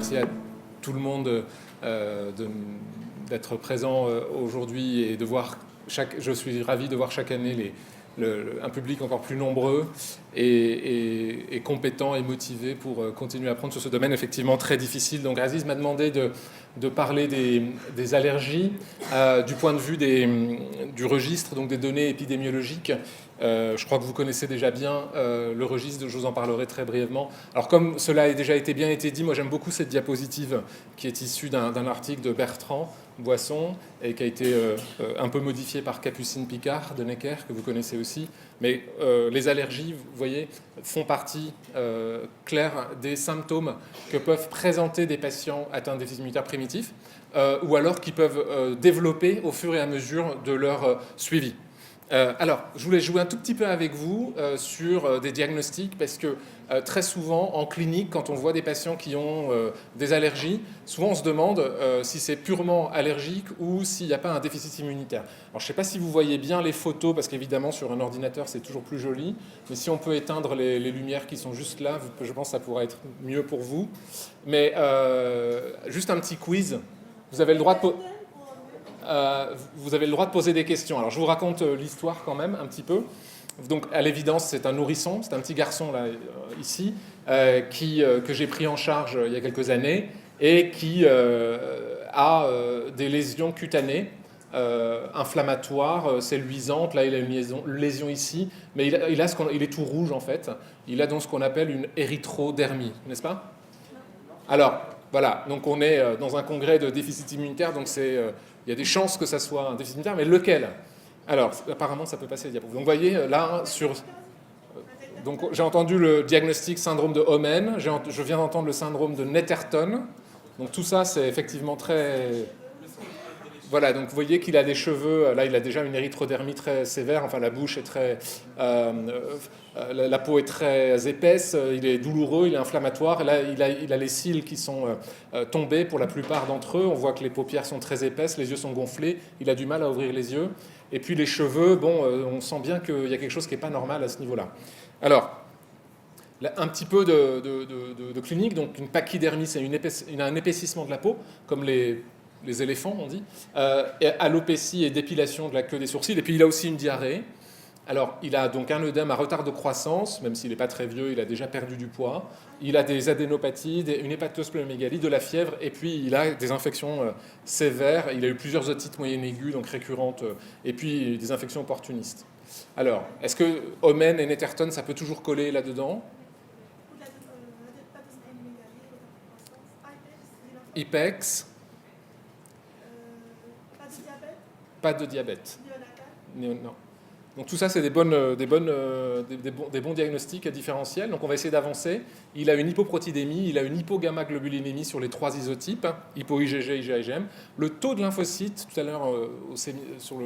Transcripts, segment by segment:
remercier à tout le monde d'être présent aujourd'hui et de voir je suis ravi de voir chaque année un public encore plus nombreux et compétent et motivé pour continuer à apprendre sur ce domaine effectivement très difficile. Donc Aziz m'a demandé de parler des allergies du point de vue du registre, donc des données épidémiologiques. Je crois que vous connaissez déjà bien le registre, je vous en parlerai très brièvement. Alors comme cela a déjà bien été dit, moi j'aime beaucoup cette diapositive qui est issue d'un article de Bertrand Boisson et qui a été un peu modifié par Capucine Picard de Necker, que vous connaissez aussi. Mais les allergies, vous voyez, font partie claire des symptômes que peuvent présenter des patients atteints de déficit immunitaire primitif ou alors qui peuvent développer au fur et à mesure de leur suivi. Alors, je voulais jouer un tout petit peu avec vous sur des diagnostics parce que très souvent en clinique, quand on voit des patients qui ont des allergies, souvent on se demande si c'est purement allergique ou s'il n'y a pas un déficit immunitaire. Alors, je ne sais pas si vous voyez bien les photos parce qu'évidemment sur un ordinateur c'est toujours plus joli, mais si on peut éteindre les lumières qui sont juste là, je pense que ça pourrait être mieux pour vous. Mais juste un petit quiz. Vous avez le droit de vous avez le droit de poser des questions. Alors je vous raconte l'histoire quand même un petit peu. Donc à l'évidence c'est un nourrisson, c'est un petit garçon là ici que j'ai pris en charge il y a quelques années et qui a des lésions cutanées inflammatoires, cellulisantes. Là il a une lésion ici, mais il est tout rouge en fait. Il a donc ce qu'on appelle une érythrodermie, n'est-ce pas? Alors voilà, donc on est dans un congrès de déficit immunitaire, donc il y a des chances que ça soit un déficit immunitaire, mais lequel? Alors, apparemment, ça peut passer les diapos. Donc, vous voyez, là, donc, j'ai entendu le diagnostic syndrome de Omen, je viens d'entendre le syndrome de Netterton. Donc, tout ça, c'est effectivement très... Voilà, donc vous voyez qu'il a des cheveux, là il a déjà une érythrodermie très sévère, enfin la bouche est très... la peau est très épaisse, il est douloureux, il est inflammatoire, et là il a les cils qui sont tombés pour la plupart d'entre eux, on voit que les paupières sont très épaisses, les yeux sont gonflés, il a du mal à ouvrir les yeux, et puis les cheveux, bon, on sent bien qu'il y a quelque chose qui n'est pas normal à ce niveau-là. Alors, un petit peu de clinique, donc une pachydermie, c'est un épaississement de la peau, comme les éléphants, on dit, alopécie et dépilation de la queue des sourcils, et puis il a aussi une diarrhée. Alors, il a donc un œdème à retard de croissance, même s'il n'est pas très vieux, il a déjà perdu du poids. Il a des adénopathies, une hépatosplénomégalie, de la fièvre, et puis il a des infections sévères. Il a eu plusieurs otites moyennes aiguës, donc récurrentes, et puis des infections opportunistes. Alors, est-ce que Omen et Netterton, ça peut toujours coller là-dedans? IPEX. Pas de diabète. Non. Donc tout ça, c'est des bons diagnostics différentiels. Donc on va essayer d'avancer. Il a une hypoprotidémie, il a une hypogamma-globulinémie sur les 3 isotypes, hypo-IgG, IgA, IgM. Le taux de lymphocytes, tout à l'heure sur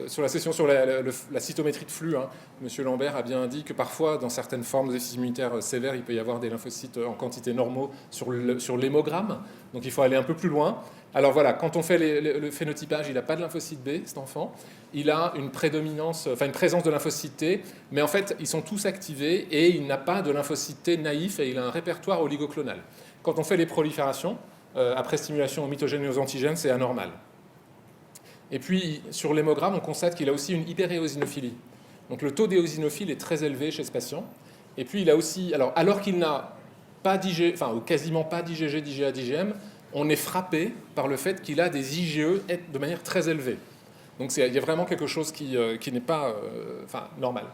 sur la session sur la cytométrie de flux, M. Lambert a bien dit que parfois, dans certaines formes de déficit immunitaire sévère, il peut y avoir des lymphocytes en quantité normaux sur l'hémogramme. Donc il faut aller un peu plus loin. Alors voilà, quand on fait le phénotypage, il n'a pas de lymphocyte B, cet enfant. Il a une présence de lymphocyte T, mais en fait, ils sont tous activés et il n'a pas de lymphocyte T naïf et il a un répertoire oligoclonal. Quand on fait les proliférations, après stimulation aux mitogènes et aux antigènes, c'est anormal. Et puis, sur l'hémogramme, on constate qu'il a aussi une hyperéosinophilie. Donc le taux d'éosinophiles est très élevé chez ce patient. Et puis, il a aussi, alors qu'il n'a pas ou quasiment pas d'IgG, d'IgA, d'IgM, on est frappé par le fait qu'il a des IgE de manière très élevée. Donc il y a vraiment quelque chose qui n'est pas normal.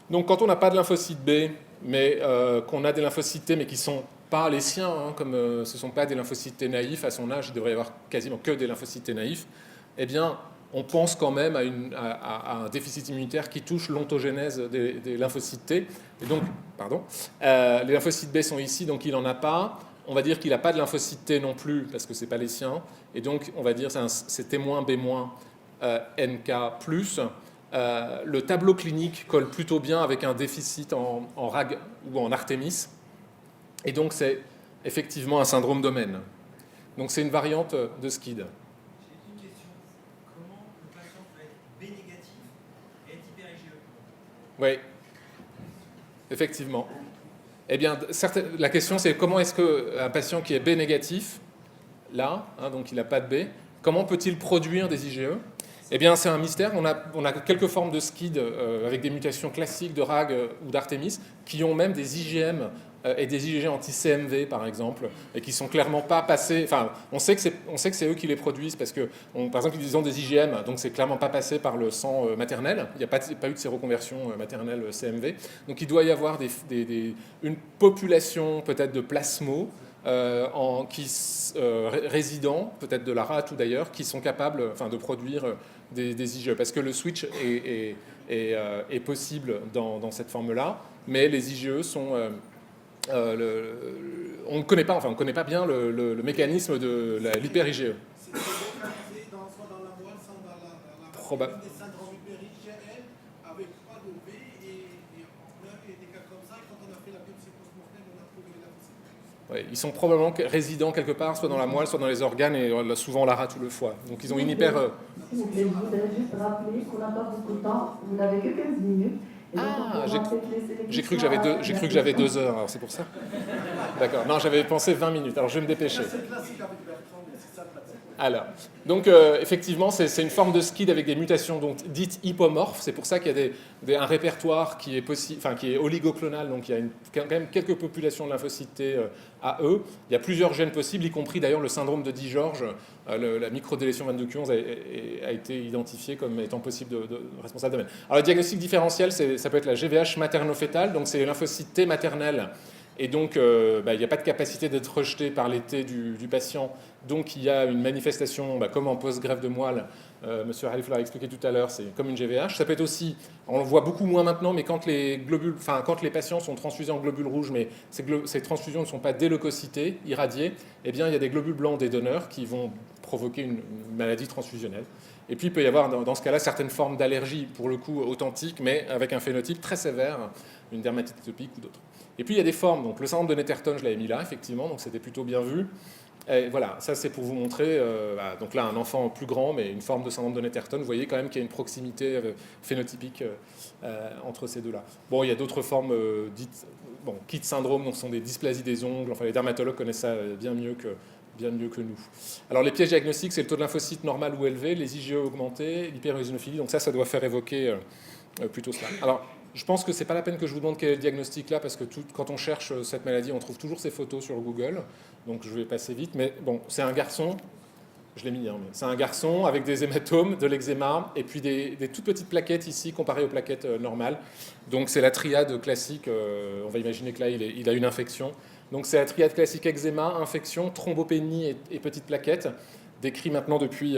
Donc quand on n'a pas de lymphocyte B, mais qu'on a des lymphocytes T, mais qui ne sont pas les siens, comme ce ne sont pas des lymphocytes T naïfs, à son âge, il devrait y avoir quasiment que des lymphocytes T naïfs, eh bien, on pense quand même à un déficit immunitaire qui touche l'ontogénèse des lymphocytes T. Et donc, les lymphocytes B sont ici, donc il n'en a pas. On va dire qu'il n'a pas de lymphocyte T non plus, parce que ce n'est pas les siens. Et donc, on va dire que c'est T-, B-, NK+. Le tableau clinique colle plutôt bien avec un déficit en RAG ou en Artémis. Et donc, c'est effectivement un syndrome d'Omen. Donc, c'est une variante de SCID. J'ai une question. Comment le patient peut être B négatif et être hyper IgE? Oui, effectivement. Eh bien, la question c'est comment est-ce qu'un patient qui est B négatif, là, donc il n'a pas de B, comment peut-il produire des IgE? Eh bien, c'est un mystère. On a quelques formes de SCID avec des mutations classiques de RAG ou d'Artemis qui ont même des IgM et des IgG anti-CMV, par exemple, et qui sont clairement pas passés. Enfin, on sait que c'est eux qui les produisent parce que, par exemple, ils ont des IgM, donc c'est clairement pas passé par le sang maternel. Il n'y a pas eu de séroconversion maternelle CMV. Donc, il doit y avoir une population peut-être de plasmos résidents, peut-être de la rate ou d'ailleurs, qui sont capables de produire des IgE. Parce que le switch est possible dans cette forme-là, mais les IgE sont... on ne connaît pas bien le mécanisme de l'hyper-IgE. C'est localisé soit dans la moelle, soit dans la Probable. des syndromes hyper-IgM avec pas de B et on a des cas comme ça. Et quand on a fait la biopsie post-mortem, on a trouvé la possibilité. Ouais, ils sont probablement résidents quelque part, soit dans la moelle, soit dans les organes, et souvent la rate ou le foie. Donc ils ont une hyper... S'il vous plaît, je voudrais juste rappeler qu'on n'a pas beaucoup de temps, vous n'avez que 15 minutes. Ah, j'ai cru que j'avais 2 heures, alors c'est pour ça. D'accord, non, j'avais pensé 20 minutes, alors je vais me dépêcher. C'est classique avec Bertrand, mais c'est ça le pratique. Alors, donc effectivement, c'est une forme de SCID avec des mutations donc, dites hypomorphes. C'est pour ça qu'il y a un répertoire qui est oligoclonal, donc il y a quand même quelques populations de lymphocytes T à eux. Il y a plusieurs gènes possibles, y compris d'ailleurs le syndrome de Di-George. La microdélétion 22q11 a été identifiée comme étant possible de responsable de domaine. Alors, le diagnostic différentiel, ça peut être la GVH materno-fétale, donc c'est les lymphocytes T maternels. Et donc, il n'y a pas de capacité d'être rejeté par les T du patient. Donc, il y a une manifestation, comme en post-greffe de moelle. Monsieur Halif l'a expliqué tout à l'heure, c'est comme une GVH. Ça peut être aussi, on le voit beaucoup moins maintenant, mais quand les patients sont transfusés en globules rouges, mais ces transfusions ne sont pas déleucocytées, irradiées, eh bien, il y a des globules blancs des donneurs qui vont provoquer une maladie transfusionnelle. Et puis, il peut y avoir, dans ce cas-là, certaines formes d'allergie, pour le coup, authentiques, mais avec un phénotype très sévère, une dermatite atopique ou d'autres. Et puis, il y a des formes. Donc, le syndrome de Netterton, je l'avais mis là, effectivement, donc c'était plutôt bien vu. Et voilà, ça, c'est pour vous montrer, donc là, un enfant plus grand, mais une forme de syndrome de Netterton. Vous voyez quand même qu'il y a une proximité phénotypique entre ces deux-là. Bon, il y a d'autres formes dites, Kidd syndrome, donc ce sont des dysplasies des ongles. Enfin, les dermatologues connaissent ça bien mieux que nous. Alors, les pièges diagnostiques, c'est le taux de lymphocytes normal ou élevé, les IgE augmentés, l'hyperéosinophilie. Donc ça doit faire évoquer plutôt cela. Alors, je pense que ce n'est pas la peine que je vous demande quel est le diagnostic là, parce que quand on cherche cette maladie, on trouve toujours ces photos sur Google. Donc je vais passer vite. Mais bon, c'est un garçon, je l'ai mis, mais c'est un garçon avec des hématomes, de l'eczéma, et puis des toutes petites plaquettes ici comparées aux plaquettes normales. Donc c'est la triade classique. On va imaginer que là, il a une infection. Donc c'est la triade classique eczéma, infection, thrombopénie et petites plaquettes, décrit maintenant depuis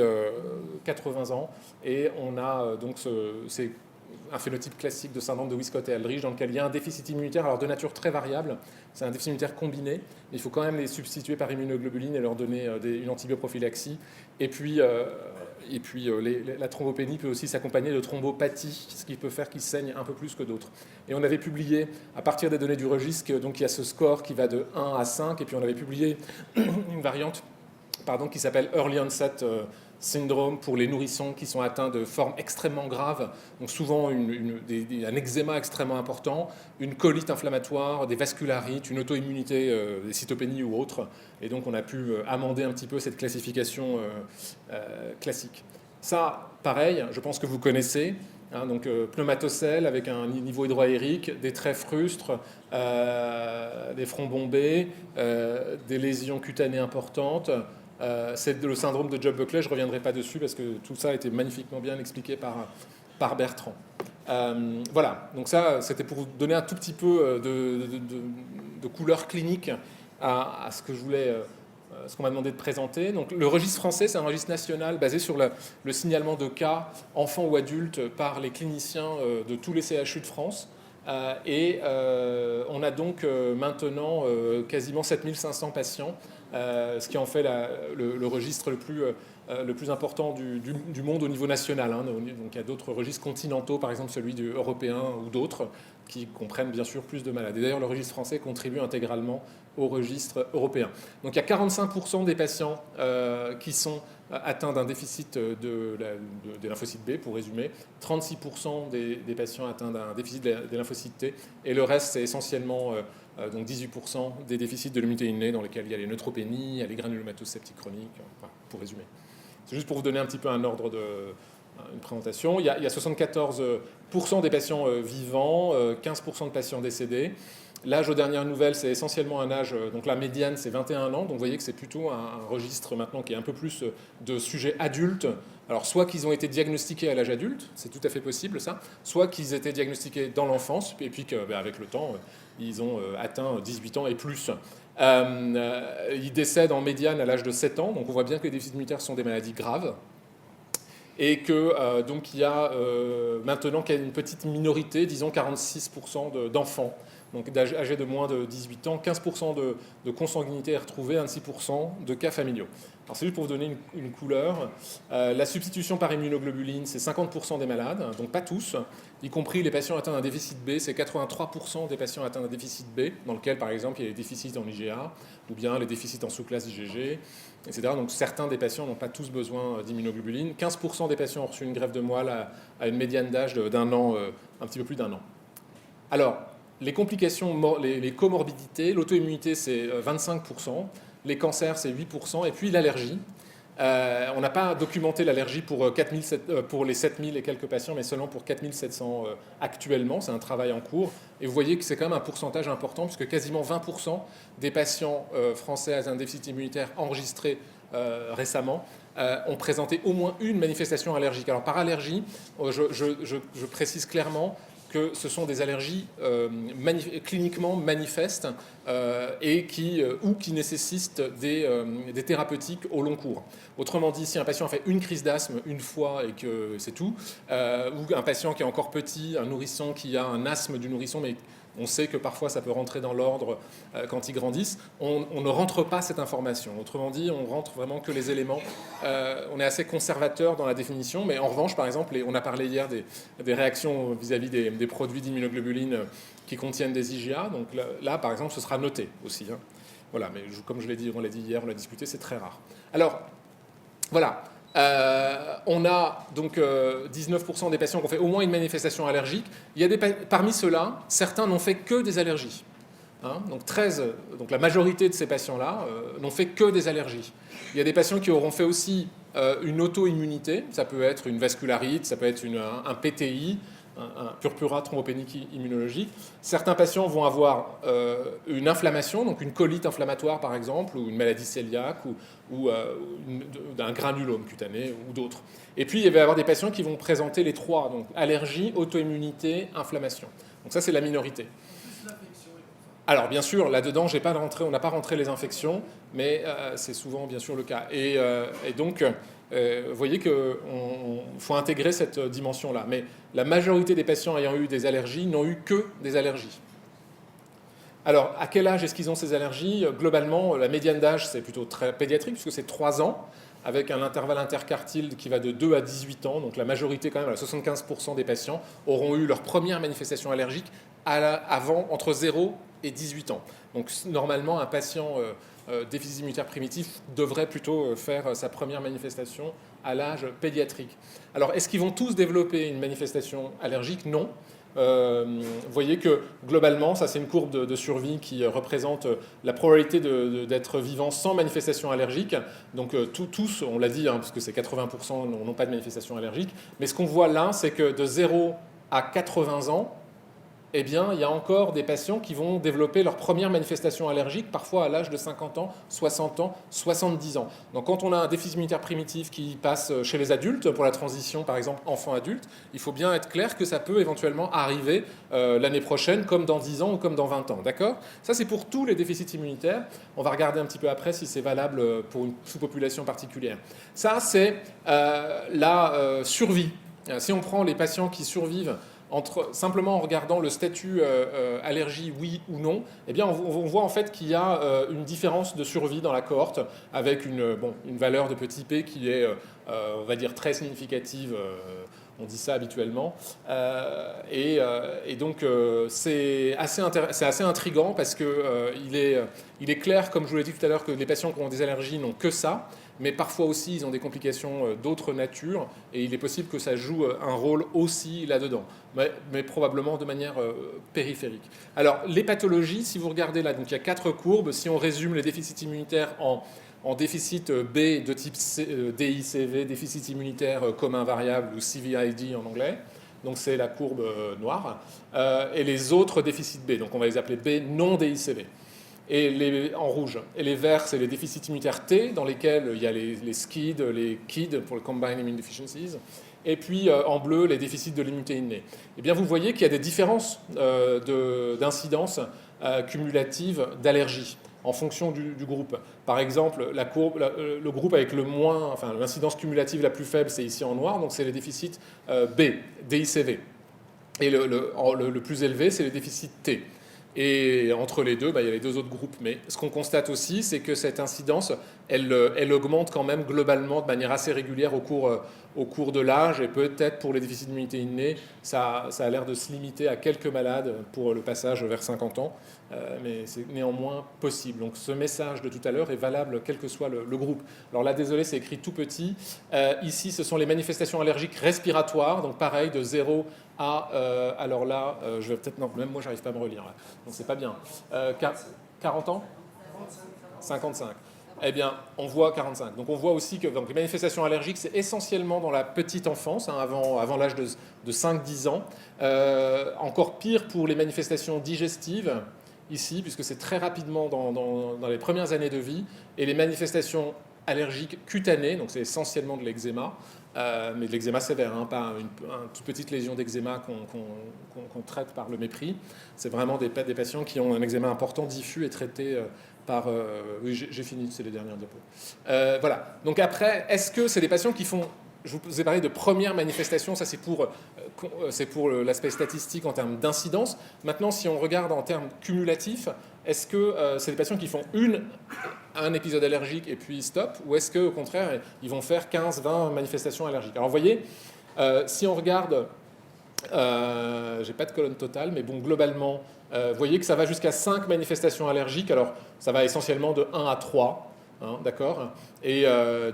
80 ans. Et on a donc c'est un phénotype classique de syndrome de Wiskott et Aldrich dans lequel il y a un déficit immunitaire, alors de nature très variable. C'est un déficit immunitaire combiné, mais il faut quand même les substituer par immunoglobuline et leur donner une antibioprophylaxie. Et puis la thrombopénie peut aussi s'accompagner de thrombopathie, ce qui peut faire qu'ils saignent un peu plus que d'autres. Et on avait publié, à partir des données du registre, donc il y a ce score qui va de 1 à 5, et puis on avait publié une variante qui s'appelle Early Onset syndrome pour les nourrissons qui sont atteints de formes extrêmement graves, donc souvent un eczéma extrêmement important, une colite inflammatoire, des vascularites, une auto-immunité, des cytopénies ou autres. Et donc on a pu amender un petit peu cette classification classique. Ça, pareil, je pense que vous connaissez. Donc pneumatocèle avec un niveau hydroaérique, des traits frustres, des fronts bombés, des lésions cutanées importantes. C'est le syndrome de Job-Buckley, je ne reviendrai pas dessus parce que tout ça a été magnifiquement bien expliqué par Bertrand. Voilà, donc ça c'était pour vous donner un tout petit peu de couleur clinique à ce que je voulais, ce qu'on m'a demandé de présenter. Donc le registre français, c'est un registre national basé sur le signalement de cas enfants ou adultes par les cliniciens de tous les CHU de France. Et on a donc maintenant quasiment 7500 patients, ce qui en fait le registre le plus important du monde au niveau national. Donc il y a d'autres registres continentaux, par exemple celui du européen ou d'autres, qui comprennent bien sûr plus de malades. Et d'ailleurs, le registre français contribue intégralement au registre européen. Donc il y a 45% des patients qui sont atteints d'un déficit des lymphocytes B, pour résumer, 36% des patients atteints d'un déficit des lymphocytes T, et le reste, c'est essentiellement donc 18% des déficits de l'immunité innée, dans lesquels il y a les neutropénies, il y a les granulomatoses septiques chroniques, enfin, pour résumer. C'est juste pour vous donner un petit peu un ordre une présentation. Il y a 74% des patients vivants, 15% de patients décédés. L'âge aux dernières nouvelles, c'est essentiellement un âge, donc la médiane, c'est 21 ans. Donc vous voyez que c'est plutôt un registre maintenant qui est un peu plus de sujets adultes. Alors soit qu'ils ont été diagnostiqués à l'âge adulte, c'est tout à fait possible ça, soit qu'ils étaient diagnostiqués dans l'enfance, et puis qu'avec le temps, ils ont atteint 18 ans et plus. Ils décèdent en médiane à l'âge de 7 ans, donc on voit bien que les déficits immunitaires sont des maladies graves. Et que donc il y a maintenant qu'il y a une petite minorité, disons 46% d'enfants, donc âgés de moins de 18 ans, 15% de consanguinité est retrouvée, 26% de cas familiaux. Alors c'est juste pour vous donner une couleur. La substitution par immunoglobuline, c'est 50% des malades, donc pas tous, y compris les patients atteints d'un déficit B, c'est 83% des patients atteints d'un déficit B, dans lequel par exemple il y a les déficits en IgA, ou bien les déficits en sous-classe IgG, etc. Donc certains des patients n'ont pas tous besoin d'immunoglobuline. 15% des patients ont reçu une greffe de moelle à une médiane d'âge d'un an, un petit peu plus d'un an. Alors, les complications, les comorbidités, l'auto-immunité c'est 25%, les cancers c'est 8%, et puis l'allergie. On n'a pas documenté l'allergie pour les 7000 et quelques patients, mais seulement pour 4700 actuellement. C'est un travail en cours. Et vous voyez que c'est quand même un pourcentage important, puisque quasiment 20% des patients français à un déficit immunitaire enregistrés récemment ont présenté au moins une manifestation allergique. Alors par allergie, je précise clairement que ce sont des allergies cliniquement manifestes et qui nécessitent des thérapeutiques au long cours. Autrement dit, si un patient a fait une crise d'asthme une fois et que c'est tout, ou un patient qui est encore petit, un nourrisson qui a un asthme du nourrisson, mais on sait que parfois ça peut rentrer dans l'ordre quand ils grandissent, on ne rentre pas cette information. Autrement dit, on rentre vraiment que les éléments. On est assez conservateur dans la définition, mais en revanche, par exemple, on a parlé hier des réactions vis-à-vis des produits d'immunoglobuline qui contiennent des IgA. Donc là, par exemple, ce sera noté aussi. Hein. Voilà, mais comme je l'ai dit, on l'a dit hier, on l'a discuté, c'est très rare. Alors, voilà. On a donc 19% des patients qui ont fait au moins une manifestation allergique. Il y a parmi ceux-là, certains n'ont fait que des allergies. Hein, donc la majorité de ces patients-là n'ont fait que des allergies. Il y a des patients qui auront fait aussi une auto-immunité. Ça peut être une vascularite, ça peut être un PTI, un purpura thrombopénique immunologique. Certains patients vont avoir une inflammation, donc une colite inflammatoire par exemple, ou une maladie cœliaque, ou un granulome cutané, ou d'autres. Et puis il va y avoir des patients qui vont présenter les trois, donc allergie, auto-immunité, inflammation. Donc ça c'est la minorité. Alors bien sûr, là-dedans, on n'a pas rentré les infections, mais c'est souvent bien sûr le cas. Et donc, vous voyez qu'il faut intégrer cette dimension-là. Mais la majorité des patients ayant eu des allergies n'ont eu que des allergies. Alors, à quel âge est-ce qu'ils ont ces allergies ? Globalement, la médiane d'âge, c'est plutôt très pédiatrique, puisque c'est 3 ans, avec un intervalle interquartile qui va de 2 à 18 ans. Donc la majorité, quand même, 75% des patients auront eu leur première manifestation allergique entre 0 et 18 ans. Donc normalement, un patient déficit immunitaire primitif devrait plutôt faire sa première manifestation à l'âge pédiatrique. Alors, est-ce qu'ils vont tous développer une manifestation allergique ? Non. Vous voyez que globalement, ça c'est une courbe de survie qui représente la probabilité d'être vivant sans manifestation allergique. Donc tous, on l'a dit, hein, parce que c'est 80% n'ont pas de manifestation allergique. Mais ce qu'on voit là, c'est que de 0 à 80 ans, eh bien, il y a encore des patients qui vont développer leur première manifestation allergique, parfois à l'âge de 50 ans, 60 ans, 70 ans. Donc quand on a un déficit immunitaire primitif qui passe chez les adultes, pour la transition par exemple enfant-adulte, il faut bien être clair que ça peut éventuellement arriver l'année prochaine, comme dans 10 ans ou comme dans 20 ans. D'accord ? Ça, c'est pour tous les déficits immunitaires. On va regarder un petit peu après si c'est valable pour une sous-population particulière. Ça, c'est la survie. Si on prend les patients qui survivent simplement en regardant le statut allergie oui ou non, eh bien on voit en fait qu'il y a une différence de survie dans la cohorte avec une valeur de petit p qui est, on va dire, très significative. On dit ça habituellement. Et donc c'est assez intriguant parce qu'il est clair, comme je vous l'ai dit tout à l'heure, que les patients qui ont des allergies n'ont que ça. mais parfois aussi ils ont des complications d'autre nature, et il est possible que ça joue un rôle aussi là-dedans, mais probablement de manière périphérique. Alors, les pathologies, si vous regardez là, donc il y a 4 courbes. Si on résume les déficits immunitaires en déficit B de type DICV, déficit immunitaire commun variable, ou CVID en anglais, donc c'est la courbe noire, et les autres déficits B, donc on va les appeler B non DICV. En rouge. Et les verts, c'est les déficits immunitaires T, dans lesquels il y a les SCID, les KID, pour le Combined Immune Deficiencies, et puis en bleu, les déficits de l'immunité innée. Eh bien, vous voyez qu'il y a des différences d'incidence cumulative d'allergie en fonction du groupe. Par exemple, le groupe avec l'incidence cumulative la plus faible, c'est ici en noir, donc c'est les déficits B, DICV. Et le plus élevé, c'est les déficits T. Et entre les deux, il y a les 2 autres groupes. Mais ce qu'on constate aussi, c'est que cette incidence, elle augmente quand même globalement de manière assez régulière au cours de l'âge. Et peut-être pour les déficits d'immunité innée, ça a l'air de se limiter à quelques malades pour le passage vers 50 ans. Mais c'est néanmoins possible. Donc ce message de tout à l'heure est valable quel que soit le groupe. Alors là, désolé, c'est écrit tout petit. Ici, ce sont les manifestations allergiques respiratoires. Donc pareil, de 0 à... alors là, je vais peut-être... Non, même moi, j'arrive pas à me relire. Là. Donc c'est pas bien. 40 ans 55. Eh bien, on voit 45. Donc on voit aussi que donc, les manifestations allergiques, c'est essentiellement dans la petite enfance, avant l'âge de 5-10 ans. Encore pire pour les manifestations digestives, ici, puisque c'est très rapidement dans les premières années de vie, et les manifestations allergiques cutanées, donc c'est essentiellement de l'eczéma, mais de l'eczéma sévère, pas une toute petite lésion d'eczéma qu'on traite par le mépris. C'est vraiment des patients qui ont un eczéma important, diffus et traité par... oui, j'ai fini, c'est les dernières diapos. Voilà. Donc après, est-ce que c'est des patients qui font... Je vous ai parlé de première manifestation, ça c'est pour l'aspect statistique en termes d'incidence. Maintenant, si on regarde en termes cumulatifs, est-ce que c'est des patients qui font un épisode allergique et puis stop, ou est-ce qu'au contraire, ils vont faire 15-20 manifestations allergiques? Alors vous voyez, si on regarde, j'ai pas de colonne totale, mais bon, globalement, vous voyez que ça va jusqu'à 5 manifestations allergiques. Alors ça va essentiellement de 1 à 3. D'accord. Et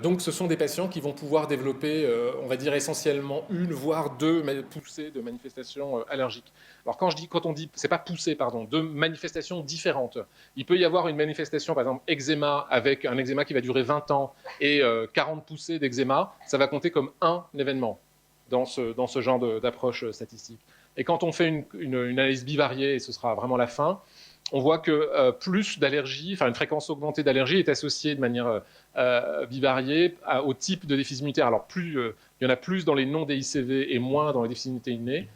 donc, ce sont des patients qui vont pouvoir développer, on va dire essentiellement 1 voire 2 poussées de manifestations allergiques. Alors, quand on dit, c'est pas poussées, pardon, 2 manifestations différentes. Il peut y avoir une manifestation, par exemple, eczéma, avec un eczéma qui va durer 20 ans et 40 poussées d'eczéma, ça va compter comme un événement dans ce genre d'approche statistique. Et quand on fait une analyse bivariée, et ce sera vraiment la fin, on voit que plus d'allergies, enfin une fréquence augmentée d'allergies est associée de manière bivariée au type de déficit immunitaire. Alors il y en a plus dans les non-DICV et moins dans les déficits immunitaires innés.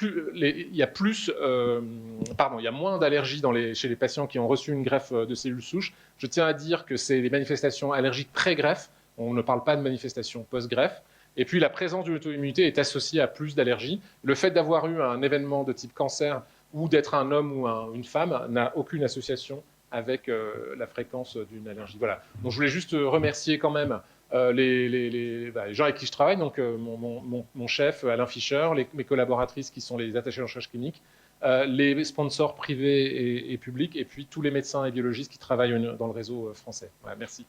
Il y a moins d'allergies chez les patients qui ont reçu une greffe de cellules souches. Je tiens à dire que c'est les manifestations allergiques pré-greffe. On ne parle pas de manifestations post-greffe. Et puis la présence d'une auto-immunité est associée à plus d'allergies. Le fait d'avoir eu un événement de type cancer ou d'être un homme ou une femme n'a aucune association avec la fréquence d'une allergie. Voilà. Donc je voulais juste remercier quand même les gens avec qui je travaille, donc mon chef Alain Fischer, mes collaboratrices qui sont les attachés en recherche clinique, les sponsors privés et publics, et puis tous les médecins et biologistes qui travaillent dans le réseau français. Voilà, merci.